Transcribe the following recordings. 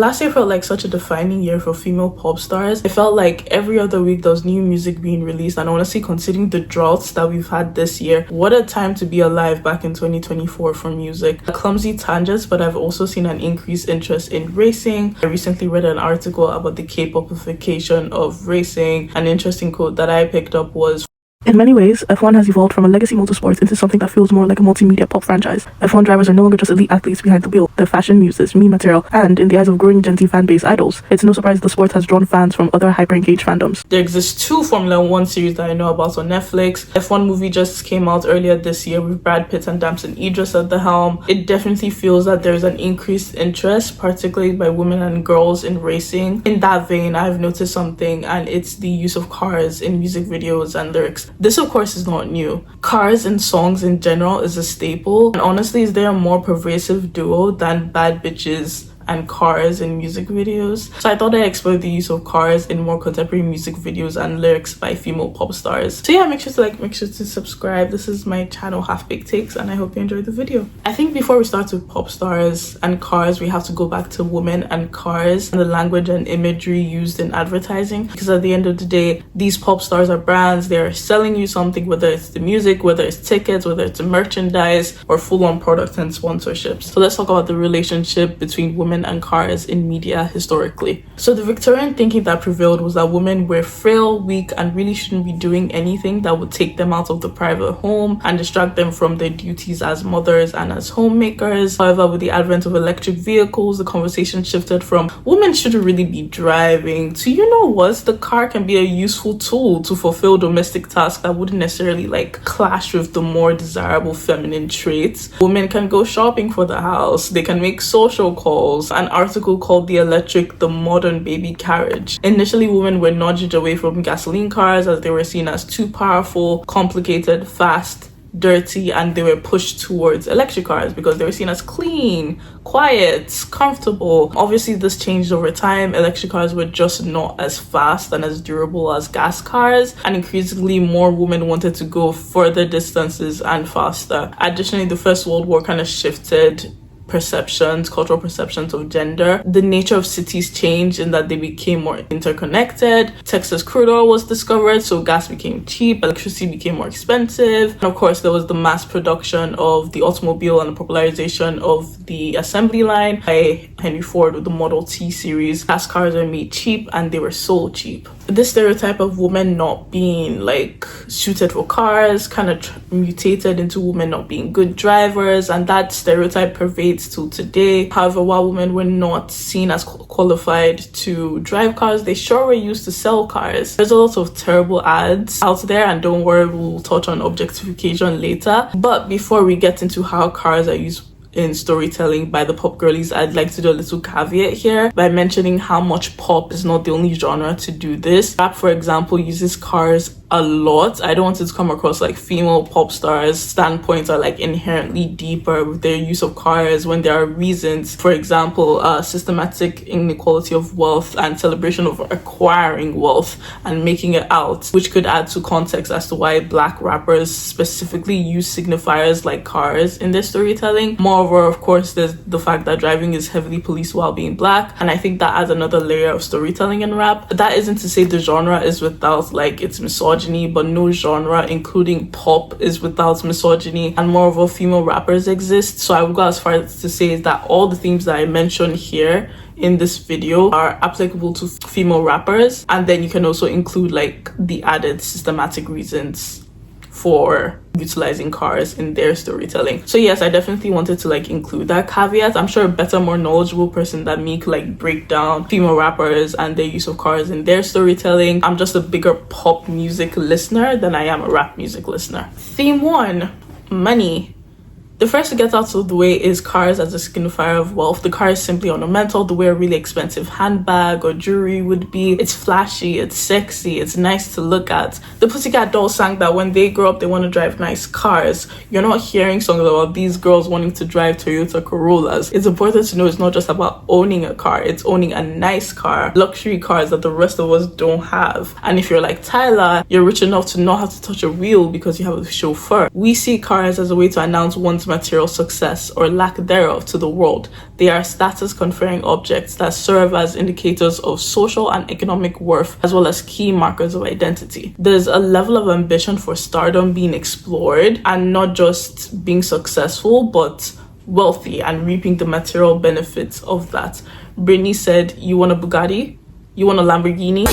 Last year felt like such a defining year for female pop stars. It felt like every other week there was new music being released, and honestly, considering the droughts that we've had this year, what a time to be alive back in 2024 for music. Clumsy tangents, but I've also seen an increased interest in racing. I recently read an article about the K-popification of racing. An interesting quote that I picked up was, "In many ways, F1 has evolved from a legacy motorsport into something that feels more like a multimedia pop franchise. F1 drivers are no longer just elite athletes behind the wheel. They're fashion muses, meme material, and, in the eyes of growing Gen Z fan base, idols. It's no surprise the sport has drawn fans from other hyper-engaged fandoms." There exists 2 Formula 1 series that I know about on Netflix. F1 movie just came out earlier this year with Brad Pitt and Damson Idris at the helm. It definitely feels that there's an increased interest, particularly by women and girls, in racing. In that vein, I've noticed something, and it's the use of cars in music videos and lyrics. This, of course, is not new. Cars in songs in general is a staple. And honestly, is there a more pervasive duo than bad bitches and cars in music videos? So I thought I'd explore the use of cars in more contemporary music videos and lyrics by female pop stars. So yeah, make sure to subscribe. This is my channel, Half Baked Takes, and I hope you enjoyed the video. I think before we start with pop stars and cars, we have to go back to women and cars and the language and imagery used in advertising, because at the end of the day, these pop stars are brands. They're selling you something, whether it's the music, whether it's tickets, whether it's merchandise, or full-on products and sponsorships. So let's talk about the relationship between women and cars in media historically. So the Victorian thinking that prevailed was that women were frail, weak, and really shouldn't be doing anything that would take them out of the private home and distract them from their duties as mothers and as homemakers. However, with the advent of electric vehicles, the conversation shifted from women shouldn't really be driving to, you know what, the car can be a useful tool to fulfill domestic tasks that wouldn't necessarily clash with the more desirable feminine traits. Women can go shopping for the house, they can make social calls. An article called "The Electric, the Modern Baby Carriage." Initially, women were nudged away from gasoline cars as they were seen as too powerful, complicated, fast, dirty, and they were pushed towards electric cars because they were seen as clean, quiet, comfortable. Obviously, this changed over time. Electric cars were just not as fast and as durable as gas cars, and increasingly more women wanted to go further distances and faster. Additionally, the First World War kind of shifted cultural perceptions of gender. The nature of cities changed in that they became more interconnected. Texas crude oil was discovered, so gas became cheap, electricity became more expensive. And of course, there was the mass production of the automobile and the popularization of the assembly line by Henry Ford with the Model T series. Gas cars were made cheap and they were sold cheap. This stereotype of women not being suited for cars kind of mutated into women not being good drivers, and that stereotype pervades till today. However, while women were not seen as qualified to drive cars, they sure were used to sell cars. There's a lot of terrible ads out there, and don't worry, we'll touch on objectification later. But before we get into how cars are used in storytelling by the pop girlies, I'd like to do a little caveat here by mentioning how much pop is not the only genre to do this. Rap, for example, uses cars a lot. I don't want it to come across like female pop stars' standpoints are inherently deeper with their use of cars when there are reasons. For example, systematic inequality of wealth and celebration of acquiring wealth and making it out, which could add to context as to why Black rappers specifically use signifiers like cars in their storytelling. Moreover, of course, there's the fact that driving is heavily policed while being Black, and I think that adds another layer of storytelling in rap. That isn't to say the genre is without its misogyny, but no genre, including pop, is without misogyny, and moreover, female rappers exist. So I would go as far as to say is that all the themes that I mentioned here in this video are applicable to female rappers, and then you can also include the added systematic reasons for utilizing cars in their storytelling. So yes, I definitely wanted to include that caveat. I'm sure a better, more knowledgeable person than me could break down female rappers and their use of cars in their storytelling. I'm just a bigger pop music listener than I am a rap music listener. Theme 1, money. The first to get out of the way is cars as a signifier of wealth. The car is simply ornamental, the way a really expensive handbag or jewelry would be. It's flashy, it's sexy, it's nice to look at. The Pussycat Dolls sang that when they grow up, they want to drive nice cars. You're not hearing songs about these girls wanting to drive Toyota Corollas. It's important to know it's not just about owning a car, it's owning a nice car, luxury cars that the rest of us don't have. And if you're like Tyler, you're rich enough to not have to touch a wheel because you have a chauffeur. We see cars as a way to announce one's material success or lack thereof to the world. They are status conferring objects that serve as indicators of social and economic worth, as well as key markers of identity. There's a level of ambition for stardom being explored, and not just being successful, but wealthy and reaping the material benefits of that. Britney said, "You want a Bugatti? You want a Lamborghini?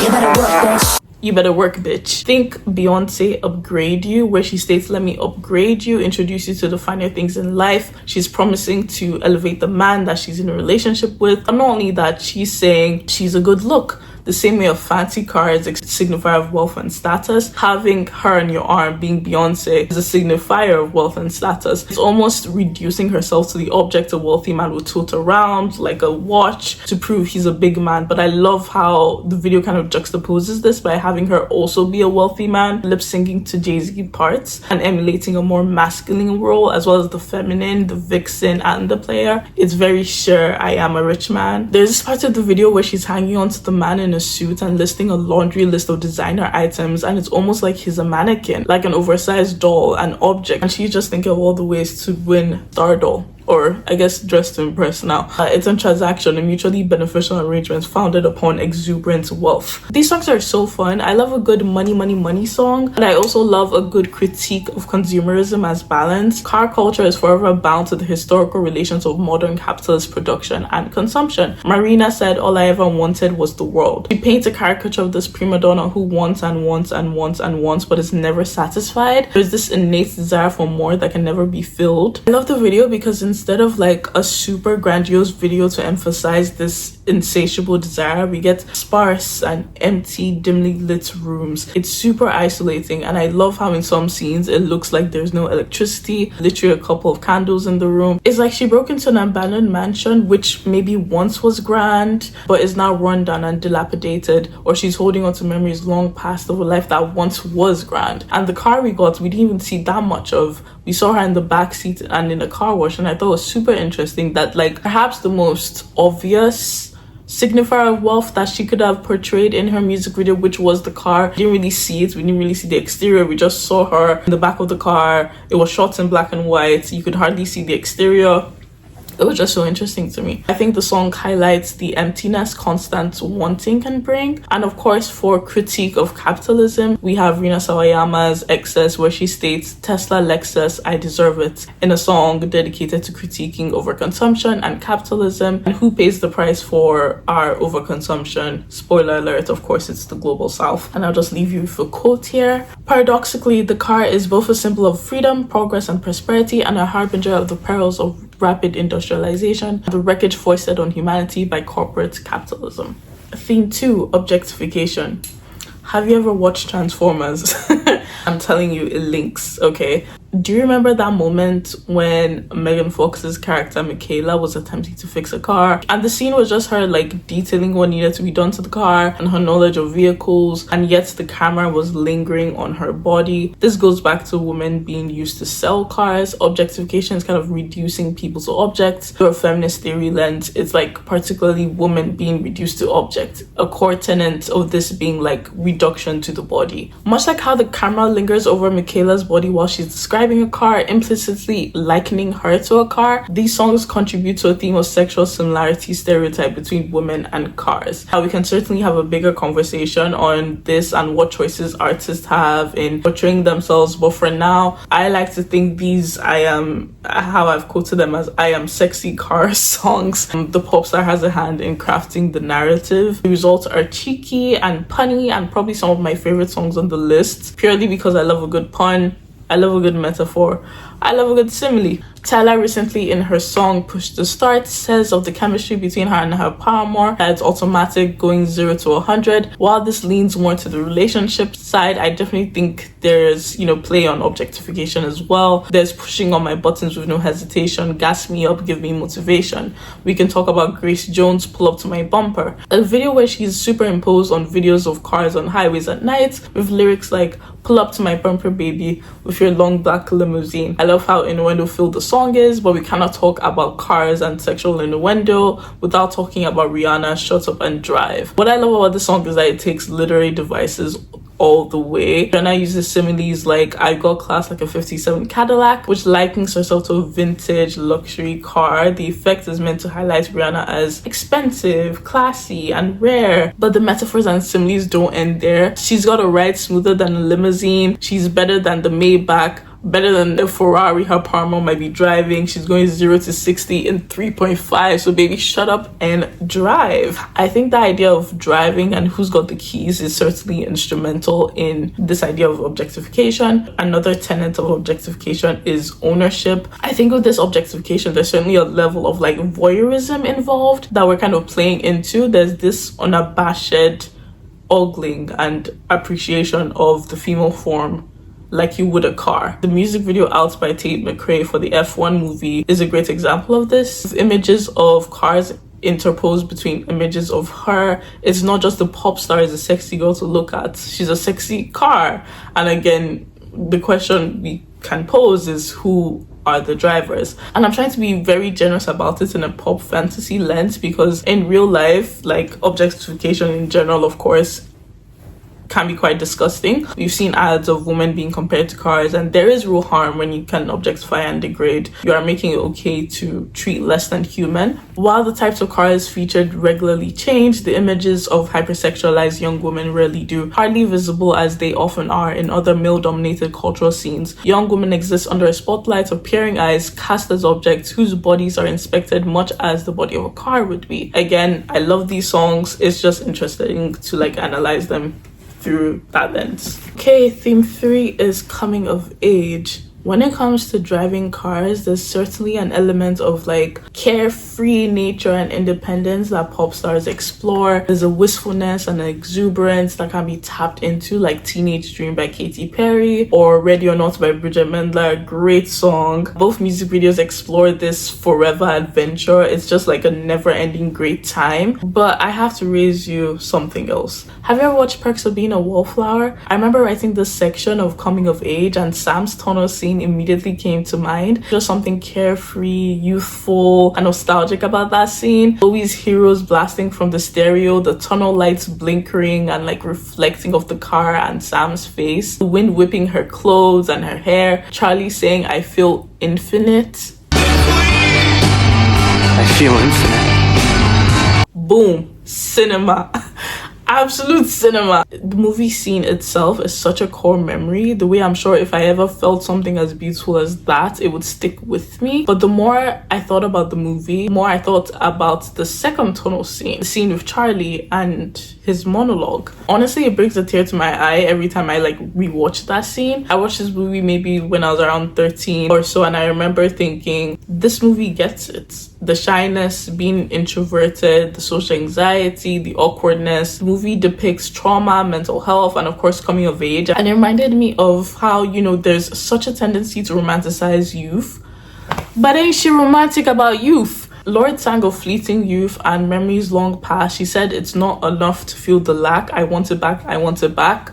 You better work, bitch." Think Beyonce Upgrade You, where she states, "Let me upgrade you, introduce you to the finer things in life." She's promising to elevate the man that she's in a relationship with. And not only that, she's saying she's a good look. The same way a fancy car is a signifier of wealth and status, having her on your arm, being Beyonce, is a signifier of wealth and status. It's almost reducing herself to the object a wealthy man would tote around, like a watch, to prove he's a big man. But I love how the video kind of juxtaposes this by having her also be a wealthy man, lip-syncing to Jay-Z parts and emulating a more masculine role, as well as the feminine, the vixen, and the player. It's very sure I am a rich man. There's this part of the video where she's hanging on to the man in a suit and listing a laundry list of designer items, and it's almost like he's a mannequin, like an oversized doll, an object, and she's just thinking of all the ways to win Stardol. Or I guess dressed to impress now. It's a transaction, a mutually beneficial arrangement founded upon exuberant wealth. These songs are so fun. I love a good money song, and I also love a good critique of consumerism as balance. Car culture is forever bound to the historical relations of modern capitalist production and consumption. Marina said, "All I ever wanted was the world." She paints a caricature of this prima donna who wants and wants and wants and wants, but is never satisfied. There's this innate desire for more that can never be filled. I love the video because instead of like a super grandiose video to emphasize this insatiable desire, we get sparse and empty, dimly lit rooms. It's super isolating, and I love how in some scenes it looks like there's no electricity, literally a couple of candles in the room. It's like she broke into an abandoned mansion, which maybe once was grand, but is now run down and dilapidated, or she's holding on to memories long past of a life that once was grand. And the car we got, we didn't even see that much of. We saw her in the back seat and in a car wash, and I thought it was super interesting that like perhaps the most obvious signifier of wealth that she could have portrayed in her music video, which was the car. We didn't really see it. We didn't really see the exterior. We just saw her in the back of the car. It was shot in black and white. You could hardly see the exterior. It was just so interesting to me. I think the song highlights the emptiness constant wanting can bring. And of course, for critique of capitalism, we have Rina Sawayama's Excess, where she states, "Tesla, Lexus, I deserve it," in a song dedicated to critiquing overconsumption and capitalism and who pays the price for our overconsumption. Spoiler alert, of course, it's the global south. And I'll just leave you with a quote here. "Paradoxically, the car is both a symbol of freedom, progress, and prosperity, and a harbinger of the perils of rapid industrialization, the wreckage foisted on humanity by corporate capitalism." Theme 2, objectification. Have you ever watched Transformers? I'm telling you, it links, okay? Do you remember that moment when Megan Fox's character Michaela was attempting to fix a car, and the scene was just her like detailing what needed to be done to the car and her knowledge of vehicles, and yet the camera was lingering on her body? This goes back to women being used to sell cars. Objectification is kind of reducing people to objects. Through a feminist theory lens, it's like particularly women being reduced to objects. A core tenet of this being like reduction to the body. Much like how the camera lingers over Michaela's body while she's describing a car, implicitly likening her to a car, these songs contribute to a theme of sexual similarity stereotype between women and cars. How we can certainly have a bigger conversation on this and what choices artists have in portraying themselves, but for now, I like to think these how I've quoted them as "I am sexy car" songs. The pop star has a hand in crafting the narrative. The results are cheeky and punny, and probably some of my favorite songs on the list, purely because I love a good pun, I love a good metaphor, I love a good simile. Tyla recently in her song Push to Start says of the chemistry between her and her paramour that it's automatic, going 0 to 100. While this leans more to the relationship side, I definitely think there's, play on objectification as well. There's pushing on my buttons with no hesitation, gas me up, give me motivation. We can talk about Grace Jones' Pull Up to My Bumper, a video where she's superimposed on videos of cars on highways at night with lyrics like "Pull up to my bumper, baby, with your long black limousine." I love how innuendo-filled the song is, but we cannot talk about cars and sexual innuendo without talking about Rihanna's Shut Up and Drive. What I love about this song is that it takes literary devices all the way. Rihanna uses similes like I got class like a 57 Cadillac, which likens herself to a vintage luxury car. The effect is meant to highlight Rihanna as expensive, classy, and rare. But the metaphors and similes don't end there. She's got a ride smoother than a limousine. She's better than the Maybach, better than the Ferrari her partner might be driving. She's going 0 to 60 in 3.5. So baby, shut up and drive. I think the idea of driving and who's got the keys is certainly instrumental in this idea of objectification. Another tenet of objectification is ownership. I think with this objectification, there's certainly a level of like voyeurism involved that we're kind of playing into. There's this unabashed ogling and appreciation of the female form like you would a car. The music video out by Tate McRae for the F1 movie is a great example of this. With images of cars interposed between images of her. It's not just the pop star is a sexy girl to look at. She's a sexy car. And again, the question we can pose is who are the drivers? And I'm trying to be very generous about it in a pop fantasy lens, because in real life, like objectification in general, of course, can be quite disgusting. We've seen ads of women being compared to cars, and there is real harm when you can objectify and degrade. You are making it okay to treat less than human. While the types of cars featured regularly change, the images of hypersexualized young women rarely do. Hardly visible as they often are in other male-dominated cultural scenes, young women exist under a spotlight of peering eyes, cast as objects whose bodies are inspected much as the body of a car would be. Again, I love these songs. It's just interesting to like analyze them through that lens. Okay, theme 3 is coming of age. When it comes to driving cars, there's certainly an element of like carefree nature and independence that pop stars explore. There's a wistfulness and an exuberance that can be tapped into, like Teenage Dream by Katy Perry or Ready or Not by Bridget Mendler. Great song. Both music videos explore this forever adventure. It's just like a never-ending great time. But I have to raise you something else. Have you ever watched Perks of Being a Wallflower? I remember writing this section of coming of age, and Sam's tunnel scene immediately came to mind. Just something carefree, youthful, and nostalgic about that scene. Louis' heroes blasting from the stereo, the tunnel lights blinkering and like reflecting off the car and Sam's face, the wind whipping her clothes and her hair, Charlie saying, "I feel infinite." I feel infinite. Boom. Cinema. Absolute cinema. The movie scene itself is such a core memory. The way I'm sure if I ever felt something as beautiful as that, it would stick with me. But the more I thought about the movie, the more I thought about the second tunnel scene, the scene with Charlie and his monologue. Honestly, it brings a tear to my eye every time I like rewatch that scene. I watched this movie maybe when I was around 13 or so, and I remember thinking, this movie gets it. The shyness, being introverted, the social anxiety, the awkwardness. The movie depicts trauma, mental health, and of course coming of age. And it reminded me of how, you know, there's such a tendency to romanticize youth. But ain't she romantic about youth? Lorde sang of fleeting youth and memories long past. She said it's not enough to feel the lack. I want it back, I want it back.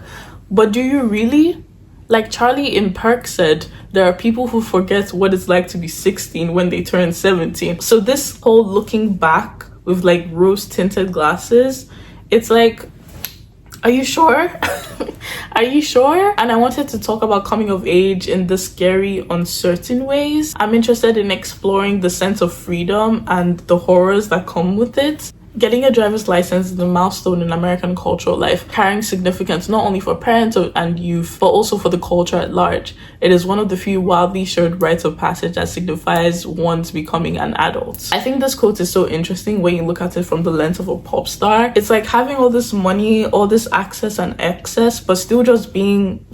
But do you really? Like Charlie in Perk said, there are people who forget what it's like to be 16 when they turn 17. So this whole looking back with like rose tinted glasses, it's like, are you sure? Are you sure? And I wanted to talk about coming of age in the scary, uncertain ways. I'm interested in exploring the sense of freedom and the horrors that come with it. Getting a driver's license is a milestone in American cultural life, carrying significance not only for parents and youth, but also for the culture at large. It is one of the few widely shared rites of passage that signifies one's becoming an adult. I think this quote is so interesting when you look at it from the lens of a pop star. It's like having all this money, all this access and excess, but still just being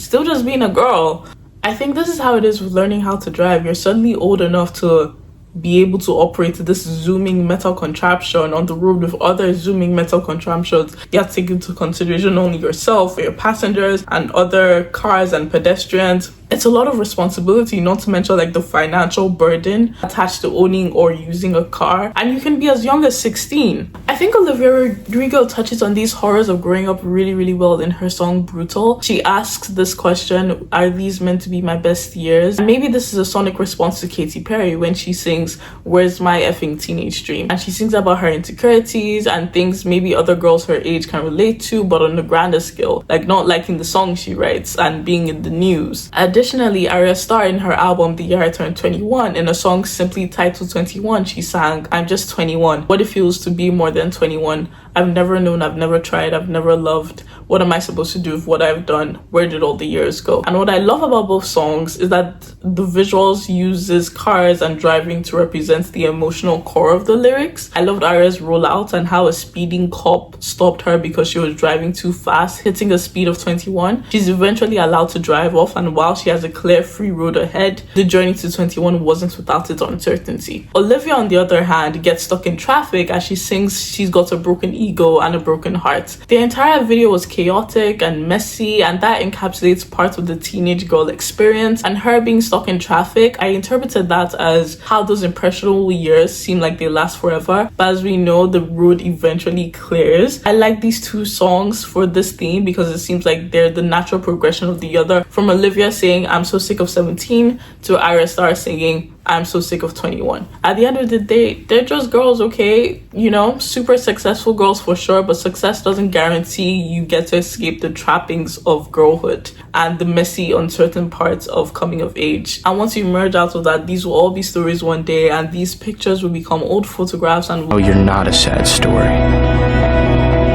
a girl. I think this is how it is with learning how to drive. You're suddenly old enough to be able to operate this zooming metal contraption on the road with other zooming metal contraptions. You have to take into consideration only yourself, your passengers, and other cars and pedestrians. It's a lot of responsibility, not to mention like the financial burden attached to owning or using a car, and you can be as young as 16. I think Olivia Rodrigo touches on these horrors of growing up really well in her song Brutal. She asks this question, are these meant to be my best years? And maybe this is a sonic response to Katy Perry when she sings Where's My Effing Teenage Dream, and she sings about her insecurities and things maybe other girls her age can relate to, but on a grander scale, like not liking the songs she writes and being in the news. Additionally, Arya Starr in her album The Year I Turned 21, in a song simply titled 21, she sang, I'm just 21, what it feels to be more than 21. I've never known, I've never tried, I've never loved. What am I supposed to do with what I've done? Where did all the years go? And what I love about both songs is that the visuals uses cars and driving to represent the emotional core of the lyrics. I loved Arya's rollout and how a speeding cop stopped her because she was driving too fast, hitting a speed of 21. She's eventually allowed to drive off, and while she has a clear free road ahead, the journey to 21 wasn't without its uncertainty. Olivia, on the other hand, gets stuck in traffic as she sings she's got a broken ego and a broken heart. The entire video was chaotic and messy, and that encapsulates part of the teenage girl experience. And her being stuck in traffic, I interpreted that as how those impressionable years seem like they last forever, but as we know, the road eventually clears. I like these two songs for this theme because it seems like they're the natural progression of the other, from Olivia saying I'm so sick of 17 to Arya Starr singing I'm so sick of 21. At the end of the day, they're just girls, okay? You know, super successful girls for sure, but success doesn't guarantee you get to escape the trappings of girlhood and the messy, uncertain parts of coming of age. And once you emerge out of that, these will all be stories one day, and these pictures will become old photographs and Oh, you're not a sad story.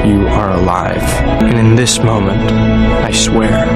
You are alive. And in this moment, I swear,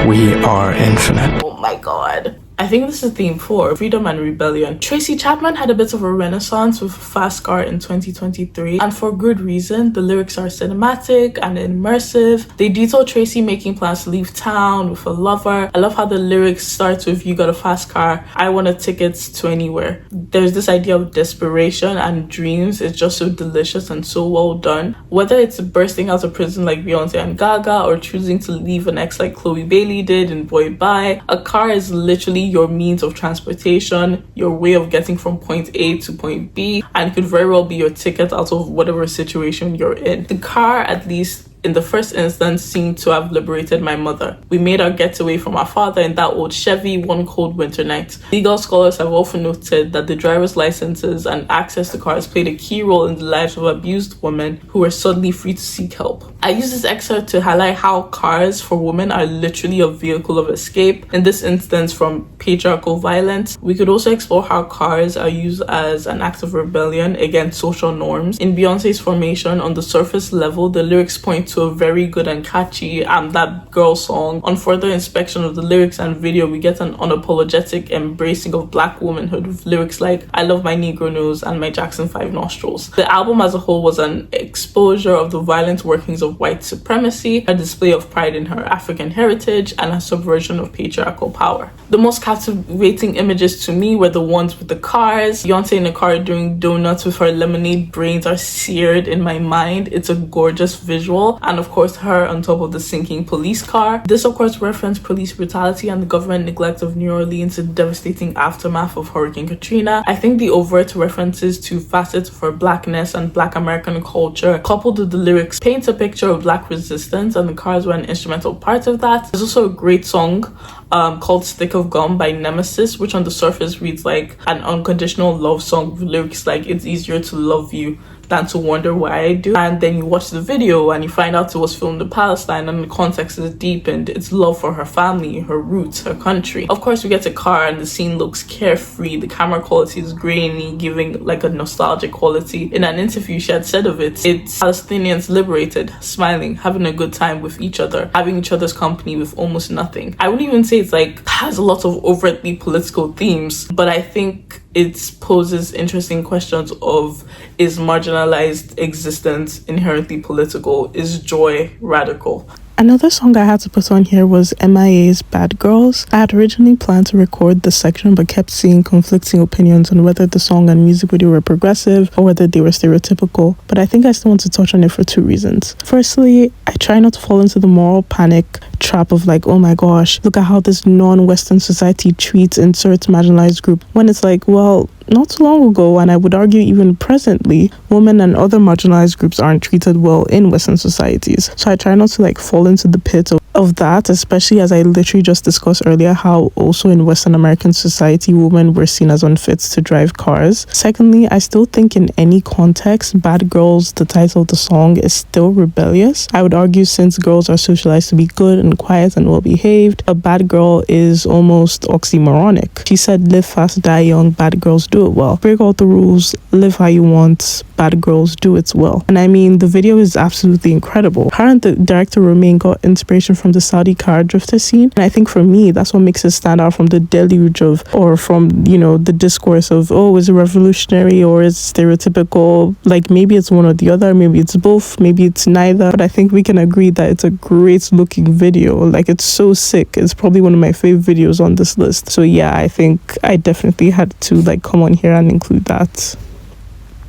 we are infinite. oh my god. I think this is theme 4, Freedom and Rebellion. Tracy Chapman had a bit of a renaissance with Fast Car in 2023, and for good reason. The lyrics are cinematic and immersive. They detail Tracy making plans to leave town with a lover. I love how the lyrics start with, you got a fast car, I want a ticket to anywhere. There's this idea of desperation and dreams. It's just so delicious and so well done. Whether it's bursting out of prison like Beyonce and Gaga, or choosing to leave an ex like Chloe Bailey did in Boy Bye, a car is literally your means of transportation, your way of getting from point A to point B, and it could very well be your ticket out of whatever situation you're in. The car, at least in the first instance, seemed to have liberated my mother. We made our getaway from our father in that old Chevy one cold winter night. Legal scholars have often noted that the driver's licenses and access to cars played a key role in the lives of abused women who were suddenly free to seek help. I use this excerpt to highlight how cars for women are literally a vehicle of escape, in this instance from patriarchal violence. We could also explore how cars are used as an act of rebellion against social norms. In Beyonce's Formation, on the surface level, the lyrics point to a very good and catchy That Girl song. On further inspection of the lyrics and video, we get an unapologetic embracing of black womanhood with lyrics like I love my Negro nose and my Jackson 5 nostrils. The album as a whole was an exposure of the violent workings of white supremacy, a display of pride in her African heritage, and a subversion of patriarchal power. The most captivating images to me were the ones with the cars. Beyonce in a car doing donuts with her lemonade brains are seared in my mind. It's a gorgeous visual. And of course, her on top of the sinking police car. This of course referenced police brutality and the government neglect of New Orleans in the devastating aftermath of Hurricane Katrina. I think the overt references to facets of her blackness and black American culture, coupled with the lyrics, paint a picture of black resistance, and the cars were an instrumental part of that. There's also a great song called Stick of Gum by Nemesis, which on the surface reads like an unconditional love song with lyrics like it's easier to love you than to wonder why I do. And then you watch the video and you find out it was filmed in Palestine, and the context is deepened. It's love for her family, her roots, her country. Of course, we get a car and the scene looks carefree. The camera quality is grainy, giving like a nostalgic quality. In an interview, she had said of it, it's Palestinians liberated, smiling, having a good time with each other, having each other's company with almost nothing. I wouldn't even say it's like has a lot of overtly political themes, but I think it poses interesting questions of, is marginalized existence inherently political? Is joy radical? Another song I had to put on here was MIA's Bad Girls. I had originally planned to record this section but kept seeing conflicting opinions on whether the song and music video were progressive or whether they were stereotypical, but I think I still want to touch on it for two reasons. Firstly, I try not to fall into the moral panic trap of like, oh my gosh, look at how this non-Western society treats inserts marginalized group, when it's like, well, not too long ago, and I would argue even presently, women and other marginalized groups aren't treated well in Western societies. So I try not to like fall into the pit of that, especially as I literally just discussed earlier how also in Western American society, women were seen as unfit to drive cars. Secondly, I still think in any context, Bad Girls, the title of the song, is still rebellious. I would argue since girls are socialized to be good and quiet and well behaved, a bad girl is almost oxymoronic. She said, live fast, die young, bad girls do it well. Break all the rules, live how you want, bad girls do it well. And I mean, the video is absolutely incredible. Her and the director Romain got inspiration from the Saudi car drifter scene, and I think for me that's what makes it stand out from the deluge of, or from, you know, the discourse of, oh, is it revolutionary or is it stereotypical? Like maybe it's one or the other, maybe it's both, maybe it's neither, but I think we can agree that it's a great looking video. Like it's so sick. It's probably one of my favorite videos on this list. So yeah, I think I definitely had to like come on here and include that.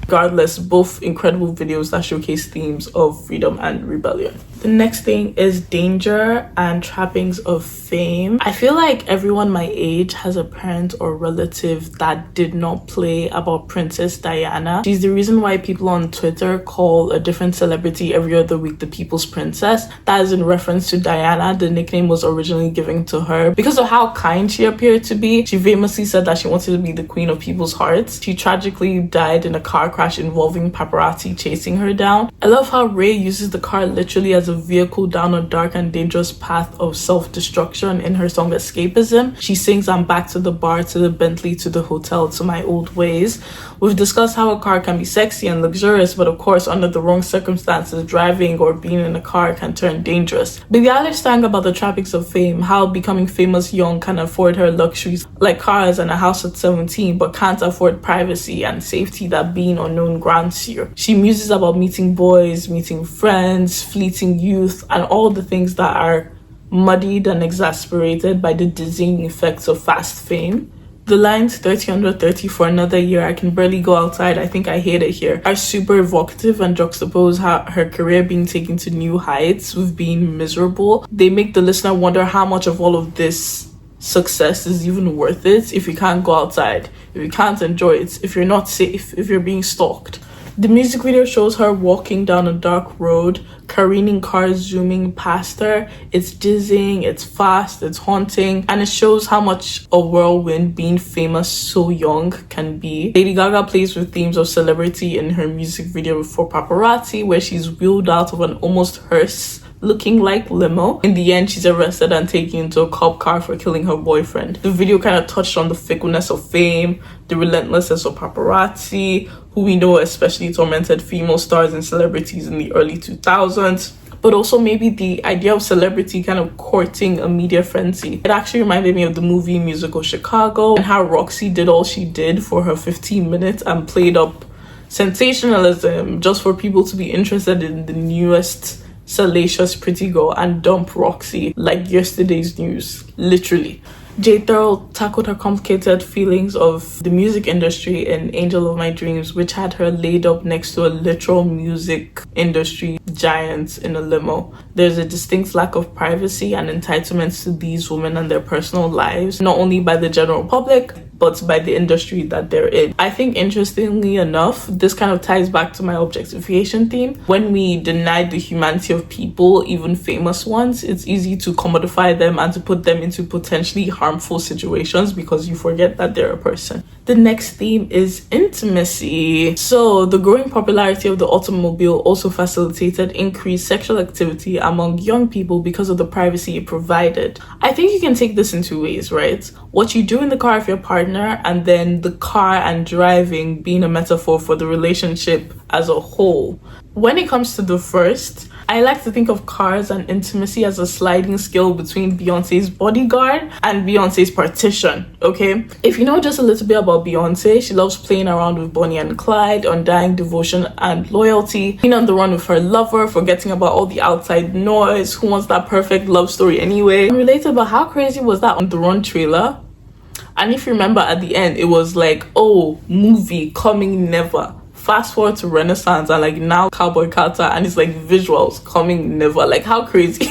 Regardless, both incredible videos that showcase themes of freedom and rebellion. The next thing is Danger and Trappings of Fame. I feel like everyone my age has a parent or relative that did not play about Princess Diana. She's the reason why people on Twitter call a different celebrity every other week the People's Princess. That is in reference to Diana. The nickname was originally given to her because of how kind she appeared to be. She famously said that she wanted to be the queen of people's hearts. She tragically died in a car crash involving paparazzi chasing her down. I love how Ray uses the car literally as a vehicle down a dark and dangerous path of self-destruction in her song Escapism. She sings, I'm back to the bar, to the Bentley, to the hotel, to my old ways. We've discussed how a car can be sexy and luxurious, but of course under the wrong circumstances, driving or being in a car can turn dangerous. Billie Eilish sang about the trappings of fame, how becoming famous young can afford her luxuries like cars and a house at 17, but can't afford privacy and safety that being unknown grants you. She muses about meeting boys, meeting friends, fleeting youth, and all the things that are muddied and exasperated by the dizzying effects of fast fame. The lines 30 under 30 for another year, I can barely go outside, I think I hate it here, are super evocative and juxtapose her career being taken to new heights with being miserable. They make the listener wonder how much of all of this success is even worth it if you can't go outside, if you can't enjoy it, if you're not safe, if you're being stalked. The music video shows her walking down a dark road, careening cars zooming past her. It's dizzying, it's fast, it's haunting, and it shows how much a whirlwind being famous so young can be. Lady Gaga plays with themes of celebrity in her music video for Paparazzi, where she's wheeled out of an almost hearse looking like limo. In the end, she's arrested and taken into a cop car for killing her boyfriend. The video kind of touched on the fickleness of fame, the relentlessness of paparazzi, who we know especially tormented female stars and celebrities in the early 2000s. But also maybe the idea of celebrity kind of courting a media frenzy. It actually reminded me of the movie musical Chicago and how Roxy did all she did for her 15 minutes and played up sensationalism just for people to be interested in the newest salacious pretty girl and dump Roxy like yesterday's news, literally. Jade Thirl tackled her complicated feelings of the music industry in Angel of My Dreams, which had her laid up next to a literal music industry giant in a limo. There's a distinct lack of privacy and entitlements to these women and their personal lives, not only by the general public, but by the industry that they're in. I think interestingly enough, this kind of ties back to my objectification theme. When we deny the humanity of people, even famous ones, it's easy to commodify them and to put them into potentially harmful situations because you forget that they're a person. The next theme is intimacy. So the growing popularity of the automobile also facilitated increased sexual activity among young people because of the privacy it provided. I think you can take this in two ways, right? What you do in the car with your partner partner, and then the car and driving being a metaphor for the relationship as a whole. When it comes to the first, I like to think of cars and intimacy as a sliding scale between Beyonce's Bodyguard and Beyonce's Partition, okay? If you know just a little bit about Beyonce, she loves playing around with Bonnie and Clyde, undying devotion and loyalty, being on the run with her lover, forgetting about all the outside noise, who wants that perfect love story anyway. I'm related, but how crazy was that On the Run trailer? And if you remember at the end, it was like, oh, movie coming never. Fast forward to Renaissance and like now Cowboy Carter, and it's like visuals coming never. Like, how crazy?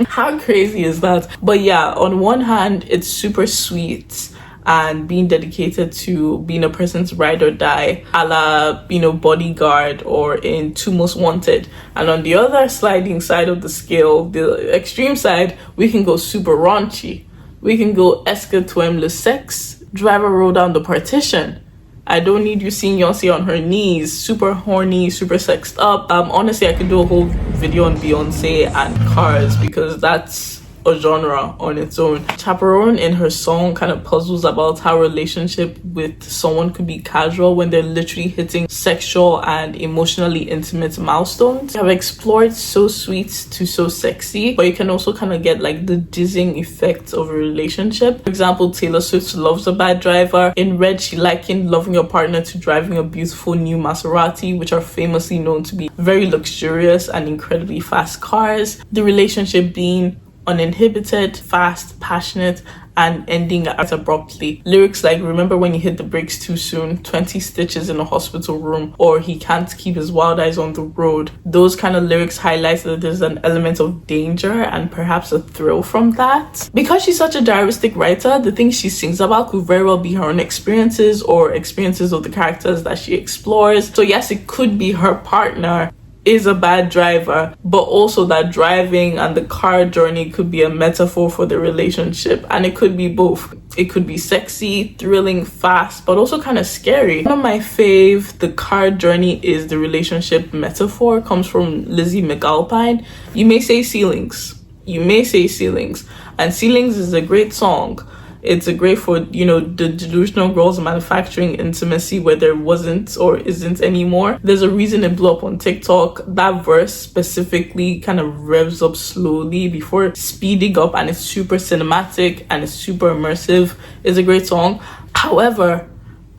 How crazy is that? But yeah, on one hand, it's super sweet and being dedicated to being a person's ride or die, a la, you know, Bodyguard or in Two Most Wanted. And on the other sliding side of the scale, the extreme side, we can go super raunchy. We can go Est que tu aimes le sexe, driver roll down the partition. I don't need you seeing Beyonce on her knees, super horny, super sexed up. Honestly, I could do a whole video on Beyonce and cars because that's a genre on its own. Chaperone in her song kind of puzzles about how relationship with someone could be casual when they're literally hitting sexual and emotionally intimate milestones. I've explored so sweet to so sexy, but you can also kind of get like the dizzying effects of a relationship. For example, Taylor Swift loves a bad driver. In Red, she likened loving your partner to driving a beautiful new Maserati, which are famously known to be very luxurious and incredibly fast cars. The relationship being uninhibited, fast, passionate, and ending as abruptly. Lyrics like remember when you hit the brakes too soon, 20 stitches in a hospital room, or he can't keep his wild eyes on the road. Those kind of lyrics highlight that there's an element of danger and perhaps a thrill from that. Because she's such a diaristic writer, the things she sings about could very well be her own experiences or experiences of the characters that she explores. So yes, it could be her partner is a bad driver, but also that driving and the car journey could be a metaphor for the relationship, and it could be both. It could be sexy, thrilling, fast, but also kind of scary. One of my fave, the car journey is the relationship metaphor, comes from Lizzie McAlpine. You may say ceilings. You may say ceilings. And Ceilings is a great song. It's a great for, you know, the delusional girls manufacturing intimacy where there wasn't or isn't anymore. There's a reason it blew up on TikTok. That verse specifically kind of revs up slowly before speeding up, and it's super cinematic and it's super immersive. It's a great song. However,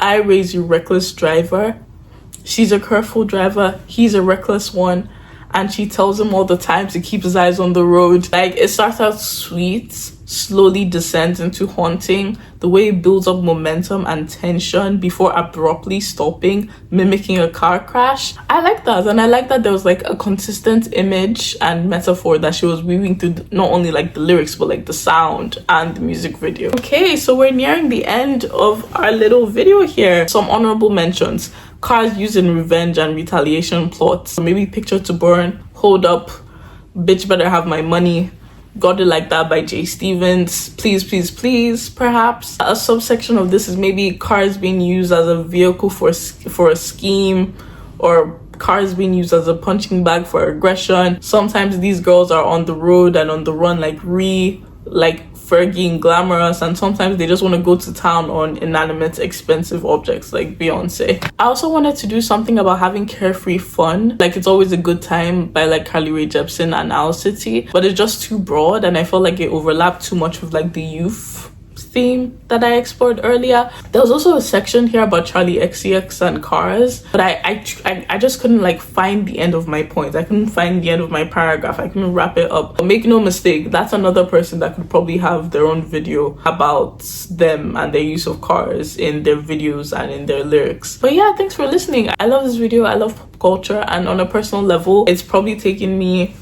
I Raise You Reckless Driver, she's a careful driver, he's a reckless one, and she tells him all the time to keep his eyes on the road. Like, it starts out sweet, slowly descends into haunting. The way it builds up momentum and tension before abruptly stopping, mimicking a car crash. I like that, and I like that there was like a consistent image and metaphor that she was weaving through not only like the lyrics but like the sound and the music video. Okay, so we're nearing the end of our little video here. Some honorable mentions: cars used in revenge and retaliation plots. Maybe Picture to Burn, Hold Up, Bitch Better Have My Money, Got It Like That by Jay Stevens, Please Please Please, perhaps. A subsection of this is maybe cars being used as a vehicle for a scheme, or cars being used as a punching bag for aggression. Sometimes these girls are on the road and on the run like Fergie and Glamorous, and sometimes they just want to go to town on inanimate, expensive objects like Beyonce. I also wanted to do something about having carefree fun, like It's Always a Good Time by like Carly Rae Jepsen and Owl City, but it's just too broad and I felt like it overlapped too much with like the youth theme that I explored earlier. There was also a section here about Charlie XCX and cars, but I just couldn't like find the end of my point. I couldn't find the end of my paragraph. I couldn't wrap it up. But make no mistake, that's another person that could probably have their own video about them and their use of cars in their videos and in their lyrics. But yeah, thanks for listening. I love this video. I love pop culture, and on a personal level, it's probably taken me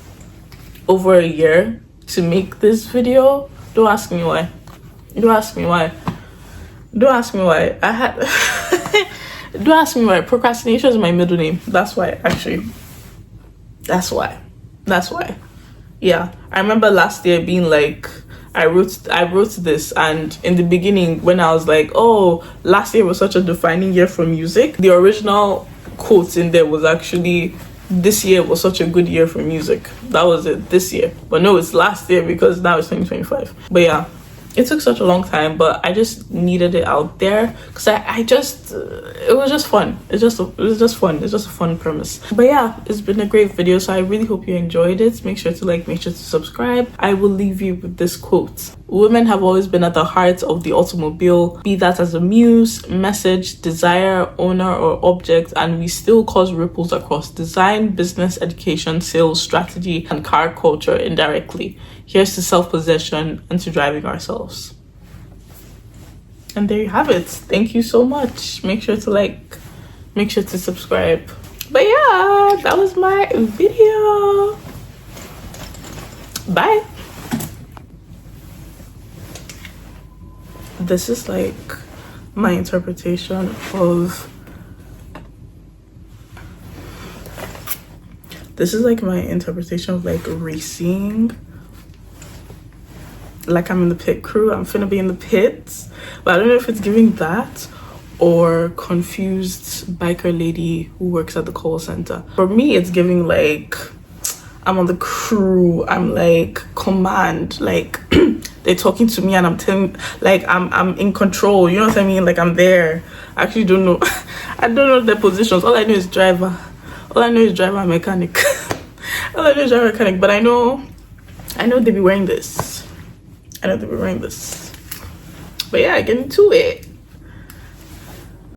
over a year to make this video. Don't ask me why. Don't ask me why. Don't ask me why. Don't ask me why. Procrastination is my middle name. That's why, actually. That's why. Yeah. I remember last year being like, I wrote this, and in the beginning when I was like, oh, last year was such a defining year for music, the original quote in there was actually, this year was such a good year for music. That was it, this year. But no, it's last year because now it's 2025. But yeah. it took such a long time, but I just needed it out there because I just it was just fun. It was just fun. It's just a fun premise. But yeah, it's been a great video, so I really hope you enjoyed it. Make sure to like, make sure to subscribe. I will leave you with this quote: women have always been at the heart of the automobile, be that as a muse, message, desire, owner, or object, and we still cause ripples across design, business, education, sales, strategy, and car culture indirectly. Here's to self-possession and to driving ourselves. And there you have it. Thank you so much. Make sure to like, make sure to subscribe. But yeah, that was my video. Bye. This is like my interpretation of like racing. Like I'm in the pit crew, I'm finna be in the pits, but I don't know if it's giving that or confused biker lady who works at the call center. For me, it's giving like I'm on the crew, I'm like command, like they're talking to me and I'm telling, like I'm in control, you know what I mean? Like I'm there. I actually don't know. I don't know their positions. All I know is driver. All I know is driver and mechanic. All I know is driver and mechanic, but I know they be wearing this. I know they be wearing this. But yeah, get into it.